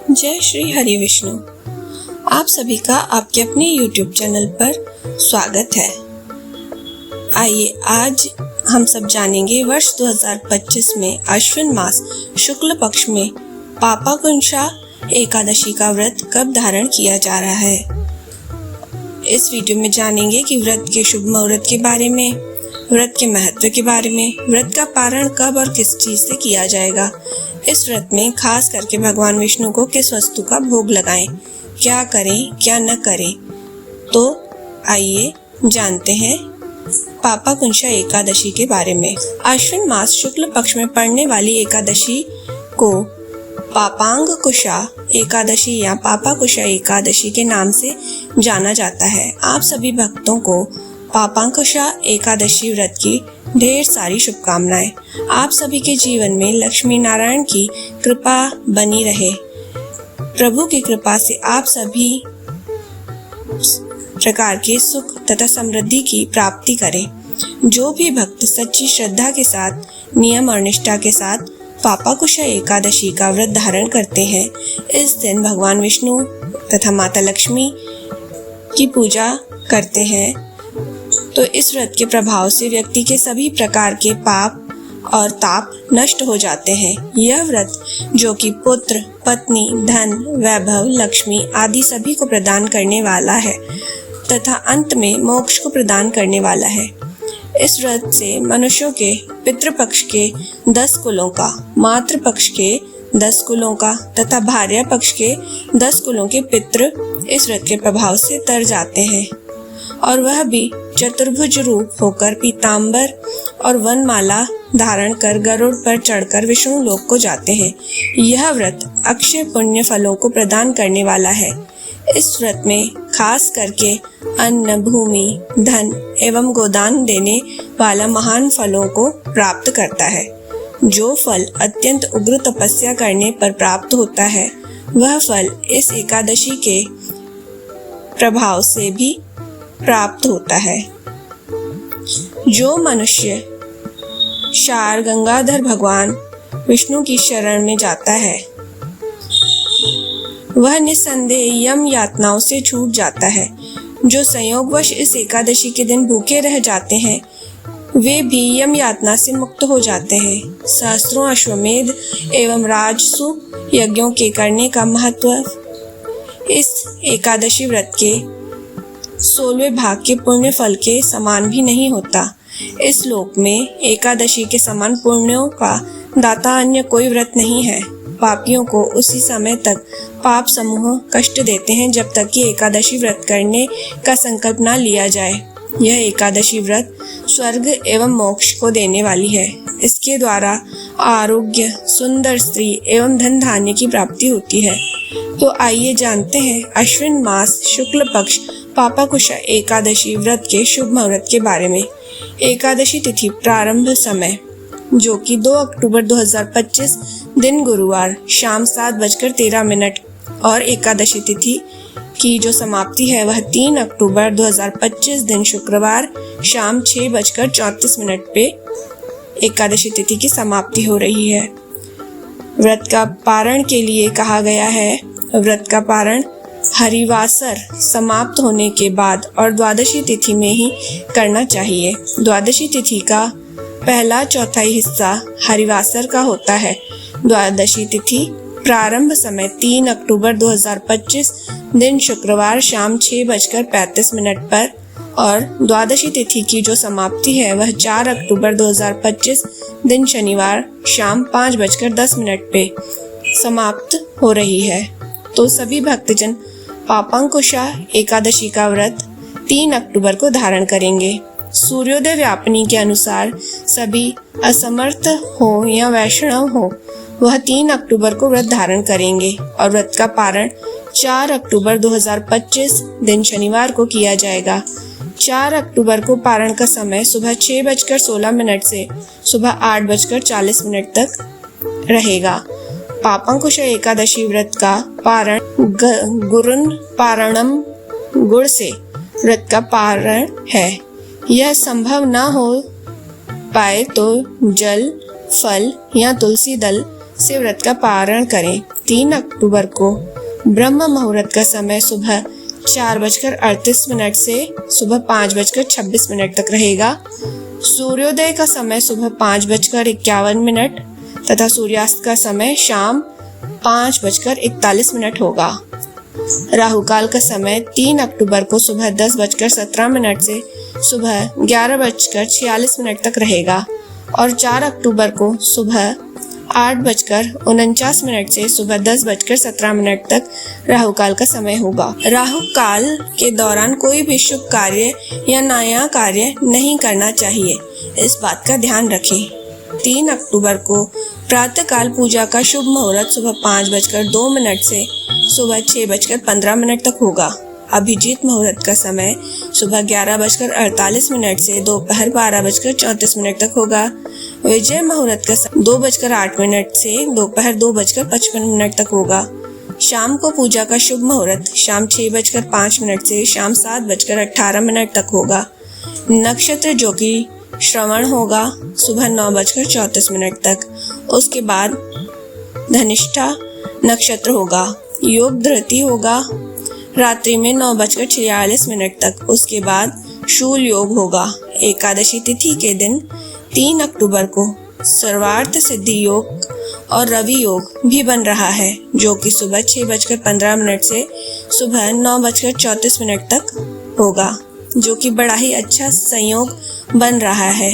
जय श्री हरि विष्णु। आप सभी का आपके अपने YouTube चैनल पर स्वागत है। आइए आज हम सब जानेंगे वर्ष 2025 में अश्विन मास शुक्ल पक्ष में पापाकुंशा एकादशी का व्रत कब धारण किया जा रहा है। इस वीडियो में जानेंगे कि व्रत के शुभ मुहूर्त के बारे में, व्रत के महत्व के बारे में, व्रत का पारण कब और किस चीज से किया जाएगा, इस व्रत में खास करके भगवान विष्णु को किस वस्तु का भोग लगाएं, क्या करें क्या न करें। तो आइए जानते हैं पापाकुंशा एकादशी के बारे में। अश्विन मास शुक्ल पक्ष में पड़ने वाली एकादशी को पापांगकुशा एकादशी या पापाकुशा एकादशी के नाम से जाना जाता है। आप सभी भक्तों को पापांकुशा एकादशी व्रत की ढेर सारी शुभकामनाएं। आप सभी के जीवन में लक्ष्मी नारायण की कृपा बनी रहे। प्रभु की कृपा से आप सभी प्रकार के सुख तथा समृद्धि की प्राप्ति करें। जो भी भक्त सच्ची श्रद्धा के साथ, नियम और निष्ठा के साथ पापाकुशा एकादशी का व्रत धारण करते हैं, इस दिन भगवान विष्णु तथा माता लक्ष्मी की पूजा करते हैं, तो इस व्रत के प्रभाव से व्यक्ति के सभी प्रकार के पाप और ताप नष्ट हो जाते हैं। यह व्रत जो कि पुत्र, पत्नी, धन, वैभव, लक्ष्मी आदि सभी को प्रदान करने वाला है तथा अंत में मोक्ष को प्रदान करने वाला है। इस व्रत से मनुष्यों के पितृपक्ष के 10 कुलों का, मातृ पक्ष के 10 कुलों का तथा भार्या पक्ष के 10 कुलों के पितृ इस व्रत के प्रभाव से तर जाते हैं और वह भी चतुर्भुज रूप होकर पीतांबर और वनमाला धारण कर गरुड़ पर चढ़कर विष्णु लोक को जाते हैं। यह व्रत अक्षय पुण्य फलों को प्रदान करने वाला है। इस व्रत में खास करके अन्न, भूमि, धन एवं गोदान देने वाला महान फलों को प्राप्त करता है। जो फल अत्यंत उग्र तपस्या करने पर प्राप्त होता है, वह फल इस एकादशी के प्रभाव से भी प्राप्त होता है। जो मनुष्य शार गंगाधर भगवान विष्णु की शरण में जाता है, वह निस्संदेह यम यातनाओं से छूट जाता है। जो संयोगवश इस एकादशी के दिन भूखे रह जाते हैं, वे भी यम यातना से मुक्त हो जाते हैं। सहस्त्रों अश्वमेध एवं राजसु यज्ञों के करने का महत्व इस एकादशी व्रत के 16वें भाग के पुण्य फल के समान भी नहीं होता। इस लोक में एकादशी के समान पुण्यों का दाता अन्य कोई व्रत नहीं है। पापियों को उसी समय तक पाप समूह कष्ट देते हैं जब तक कि एकादशी व्रत करने का संकल्प न लिया जाए। यह एकादशी व्रत स्वर्ग एवं मोक्ष को देने वाली है। इसके द्वारा आरोग्य, सुंदर स्त्री एवं धन धान्य की प्राप्ति होती है। तो आइए जानते हैं अश्विन मास शुक्ल पक्ष पापाकुशा एकादशी व्रत के शुभ मुहूर्त के बारे में। एकादशी तिथि प्रारंभ समय जो कि 2 अक्टूबर 2025 दिन गुरुवार शाम 7:13 और एकादशी तिथि की जो समाप्ति है वह 3 अक्टूबर 2025 दिन शुक्रवार शाम 6:34 पे एकादशी तिथि की समाप्ति हो रही है। व्रत का पारण के लिए कहा गया है। व्रत का पारण हरिवासर समाप्त होने के बाद और द्वादशी तिथि में ही करना चाहिए। द्वादशी तिथि का पहला चौथाई हिस्सा हरिवासर का होता है। द्वादशी तिथि प्रारंभ समय 3 अक्टूबर 2025 दिन शुक्रवार शाम 6:35 पर और द्वादशी तिथि की जो समाप्ति है वह 4 अक्टूबर 2025 दिन शनिवार शाम 5:10 पे समाप्त हो रही है। तो सभी भक्तजन पापांकुशा एकादशी का व्रत 3 अक्टूबर को धारण करेंगे। सूर्योदय व्यापनी के अनुसार सभी असमर्थ हो या वैष्णव हो वह 3 अक्टूबर को व्रत धारण करेंगे और व्रत का पारण 4 अक्टूबर 2025 दिन शनिवार को किया जाएगा। 4 अक्टूबर को पारण का समय सुबह 6:16 से सुबह 8:40 तक रहेगा। पापांकुशा एकादशी व्रत का पारण गुरुन पारणम गुड़ से व्रत का पारण है। यह संभव न हो पाए तो जल, फल या तुलसी दल से व्रत का पारण करें। 3 अक्टूबर को ब्रह्म मुहूर्त का समय सुबह 4:38 से सुबह 5:26 तक रहेगा। सूर्योदय का समय सुबह 5:51 तथा सूर्यास्त का समय शाम 5:41 होगा। राहु काल का समय 3 अक्टूबर को सुबह 10:17 से सुबह 11:46 तक रहेगा और 4 अक्टूबर को सुबह 8:49 से सुबह 10:17 तक राहु काल का समय होगा। राहु काल के दौरान कोई भी शुभ कार्य या नया कार्य नहीं करना चाहिए, इस बात का ध्यान रखें। 3 अक्टूबर को प्रातःकाल पूजा का शुभ मुहूर्त सुबह 5:02 से सुबह 6:15 तक होगा। अभिजीत मुहूर्त का समय सुबह 11:48 से दोपहर 12:34 तक होगा। विजय मुहूर्त का समय 2:08 से दोपहर 2:55 तक होगा। शाम को पूजा का शुभ मुहूर्त शाम 6:05 से शाम 7:18 तक होगा। नक्षत्र जो कि श्रवण होगा सुबह 9:34 तक। उसके बाद धनिष्ठा नक्षत्र होगा। योग धृति होगा रात्रि में 9:46 तक। उसके बाद शूल योग होगा। एकादशी तिथि के दिन 3 अक्टूबर को सर्वार्थ सिद्धि योग और रवि योग भी बन रहा है, जो कि सुबह 6:15 से सुबह 9:34 तक होगा, जो कि बड़ा ही अच्छा संयोग बन रहा है।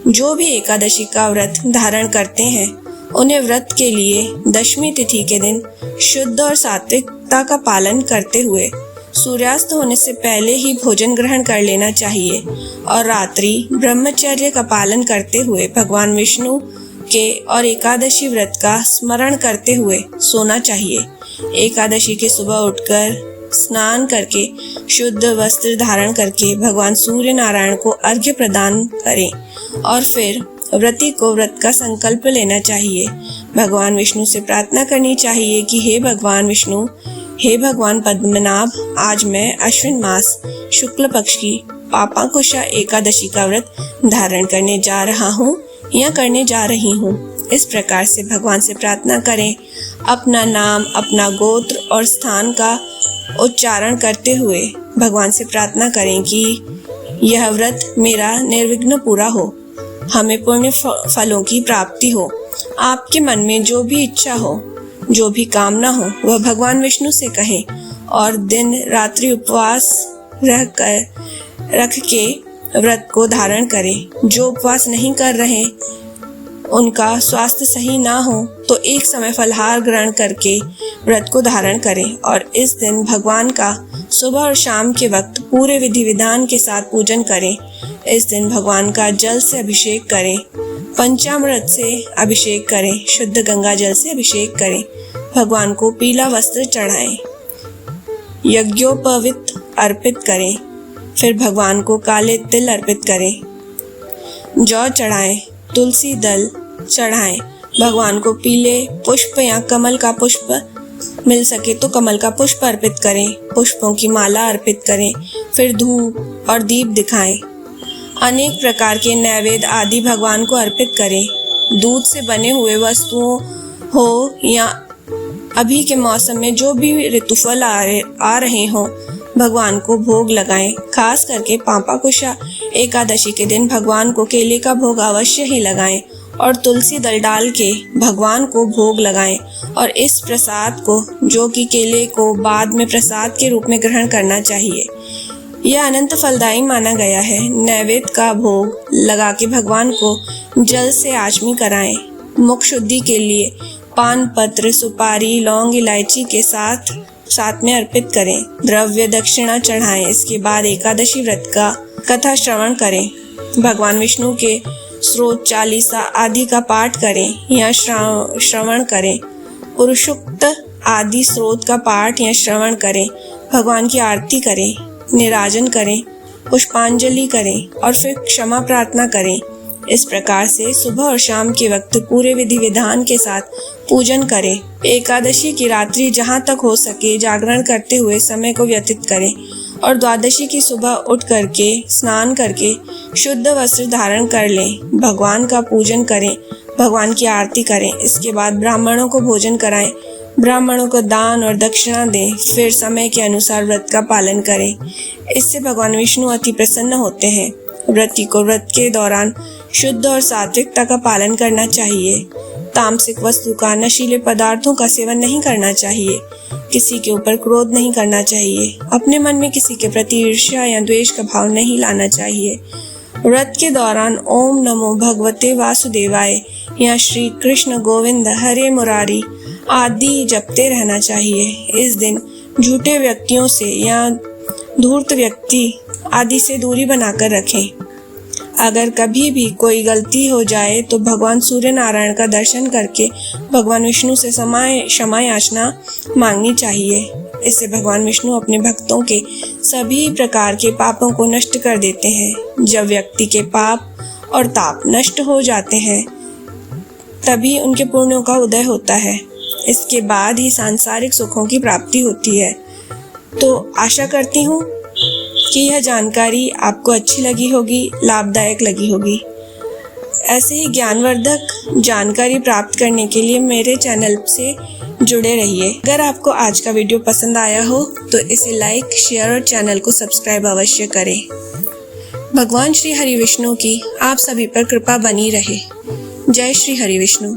जो भी एकादशी का व्रत धारण करते हैं उन्हें व्रत के लिए दशमी तिथि के दिन शुद्ध और सात्विकता का पालन करते हुए सूर्यास्त होने से पहले ही भोजन ग्रहण कर लेना चाहिए और रात्रि ब्रह्मचर्य का पालन करते हुए भगवान विष्णु के और एकादशी व्रत का स्मरण करते हुए सोना चाहिए। एकादशी के सुबह उठकर स्नान करके शुद्ध वस्त्र धारण करके भगवान सूर्य नारायण को अर्घ्य प्रदान करें और फिर व्रती को व्रत का संकल्प लेना चाहिए। भगवान विष्णु से प्रार्थना करनी चाहिए कि हे भगवान विष्णु, हे भगवान पद्मनाभ, आज मैं अश्विन मास शुक्ल पक्ष की पापांकुशा एकादशी का व्रत धारण करने जा रहा हूँ या करने जा रही हूँ। इस प्रकार से भगवान से प्रार्थना करें। अपना नाम, अपना गोत्र और स्थान का उच्चारण करते हुए भगवान से प्रार्थना करें कि यह व्रत मेरा निर्विघ्न पूरा हो, हमें पुण्य फलों की प्राप्ति हो। आपके मन में जो भी इच्छा हो, जो भी कामना हो, वह भगवान विष्णु से कहें और दिन रात्रि उपवास रख के व्रत को धारण करें। जो उपवास नहीं कर रहे, उनका स्वास्थ्य सही ना हो तो एक समय फलहार ग्रहण करके व्रत को धारण करें और इस दिन भगवान का सुबह और शाम के वक्त पूरे विधि विधान के साथ पूजन करें। इस दिन भगवान का जल से अभिषेक करें, पंचामृत से अभिषेक करें, शुद्ध गंगा जल से अभिषेक करें, भगवान को पीला वस्त्र चढ़ाएं, यज्ञोपवीत अर्पित करें, फिर भगवान को काले तिल अर्पित करें, जौ चढ़ाएं, तुलसी दल चढ़ाएं, भगवान को पीले पुष्प या कमल का पुष्प मिल सके तो कमल का पुष्प अर्पित करें, पुष्पों की माला अर्पित करें, फिर धूप और दीप दिखाएं। अनेक प्रकार के नैवेद्य आदि भगवान को अर्पित करें। दूध से बने हुए वस्तुओं हो या अभी के मौसम में जो भी ऋतुफल आ रहे हों, भगवान को भोग लगाएं। खास करके पापांकुशा एकादशी के दिन भगवान को केले का भोग अवश्य ही लगाएं और तुलसी दल डाल के भगवान को भोग लगाएं और इस प्रसाद को, जो कि केले को बाद में प्रसाद के रूप में ग्रहण करना चाहिए, यह अनंत फलदायी माना गया है। नैवेद्य का भोग लगा के भगवान को जल से आचमी कराएं। मुख शुद्धि के लिए पान पत्र, सुपारी, लौंग, इलायची के साथ में अर्पित करें। द्रव्य दक्षिणा चढ़ाएं। इसके बाद एकादशी व्रत का कथा श्रवण करें। भगवान विष्णु के स्रोत चालीसा आदि का पाठ करें या श्रवण करें। पुरुषोक्त आदि स्रोत का पाठ या श्रवण करें। भगवान की आरती करें, निराजन करें, पुष्पांजलि करें और फिर क्षमा प्रार्थना करें। इस प्रकार से सुबह और शाम के वक्त पूरे विधि विधान के साथ पूजन करें। एकादशी की रात्रि जहाँ तक हो सके जागरण करते हुए समय को व्यतीत करें और द्वादशी की सुबह उठ करके स्नान करके शुद्ध वस्त्र धारण कर लें। भगवान का पूजन करें। भगवान की आरती करें। इसके बाद ब्राह्मणों को भोजन कराएं, ब्राह्मणों को दान और दक्षिणा दें। फिर समय के अनुसार व्रत का पालन करें। इससे भगवान विष्णु अति प्रसन्न होते हैं। व्रती को व्रत के दौरान शुद्ध और सात्विकता का पालन करना चाहिए। तामसिक वस्तु का, नशीले पदार्थों का सेवन नहीं करना चाहिए। किसी के ऊपर क्रोध नहीं करना चाहिए। अपने मन में किसी के प्रति ईर्ष्या या द्वेष का भाव नहीं लाना चाहिए। व्रत के दौरान ओम नमो भगवते वासुदेवाय या श्री कृष्ण गोविंद हरे मुरारी आदि जपते रहना चाहिए। इस दिन झूठे व्यक्तियों से या धूर्त व्यक्ति आदि से दूरी बनाकर रखें। अगर कभी भी कोई गलती हो जाए तो भगवान सूर्य नारायण का दर्शन करके भगवान विष्णु से क्षमा याचना मांगनी चाहिए। इससे भगवान विष्णु अपने भक्तों के सभी प्रकार के पापों को नष्ट कर देते हैं। जब व्यक्ति के पाप और ताप नष्ट हो जाते हैं तभी उनके पुण्यों का उदय होता है। इसके बाद ही सांसारिक सुखों की प्राप्ति होती है। तो आशा करती हूँ कि यह जानकारी आपको अच्छी लगी होगी, लाभदायक लगी होगी। ऐसे ही ज्ञानवर्धक जानकारी प्राप्त करने के लिए मेरे चैनल से जुड़े रहिए। अगर आपको आज का वीडियो पसंद आया हो तो इसे लाइक, शेयर और चैनल को सब्सक्राइब अवश्य करें। भगवान श्री हरि विष्णु की आप सभी पर कृपा बनी रहे। जय श्री हरि विष्णु।